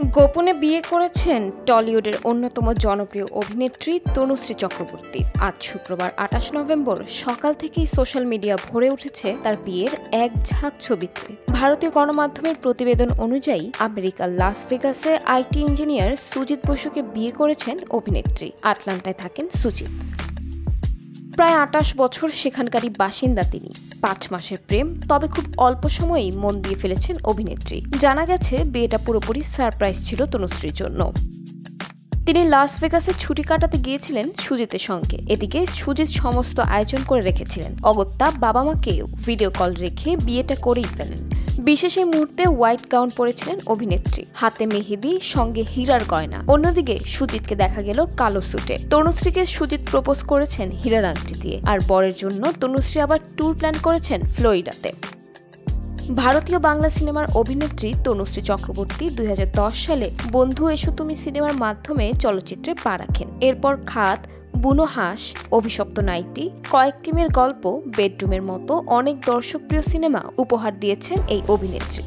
গোপনে বিয়ে করেছেন টলিউডের অন্যতম জনপ্রিয় অভিনেত্রী তনুশ্রী চক্রবর্তী। আজ শুক্রবার ২৮ নভেম্বর সকাল থেকেই সোশ্যাল মিডিয়া ভরে উঠেছে তার বিয়ের এক ঝাঁক ছবিতে। ভারতীয় গণমাধ্যমের প্রতিবেদন অনুযায়ী আমেরিকার লাস ভেগাসে আইটি ইঞ্জিনিয়ার সুজিত বসুকে বিয়ে করেছেন অভিনেত্রী। আটলান্টায় থাকেন সুজিত। প্রায় ২৮ বছর সেখানকারই বাসিন্দা তিনি। ৫ মাসের প্রেম, তবে খুব অল্প সময়েই মন দিয়ে ফেলেছেন অভিনেত্রী। জানা গেছে বিয়েটা পুরোপুরি সারপ্রাইজ ছিল তনুশ্রীর জন্য। তিনি লাস ভেগাসে ছুটি কাটাতে গিয়েছিলেন সুজিতের সঙ্গে। এদিকে সুজিত সমস্ত আয়োজন করে রেখেছিলেন। অগত্যা বাবা মাকেও ভিডিও কল রেখে বিয়েটা করেই ফেলেন। বিশেষ এই মুহূর্তে হোয়াইট গাউন পরেছিলেন অভিনেত্রী, হাতে মেহেদি, সঙ্গে হীরার গয়না। অন্যদিকে সুজিতকে দেখা গেল কালো স্যুটে। তনুশ্রীকে সুজিত প্রপোজ করেছেন হীরার আংটি দিয়ে। আর বরের জন্য তনুশ্রী আবার ট্যুর প্ল্যান করেছেন ফ্লোরিডাতে। ভারতীয় বাংলা সিনেমার অভিনেত্রী তনুশ্রী চক্রবর্তী ২০১০ সালে বন্ধু এসো তুমি সিনেমার মাধ্যমে চলচ্চিত্রে পা রাখেন। এরপর খাত, বুনো হাঁস, অভিশপ্ত নাইটি, কয়েক টিমের গল্প, বেডরুমের মতো অনেক দর্শকপ্রিয় সিনেমা উপহার দিয়েছেন এই অভিনেত্রী।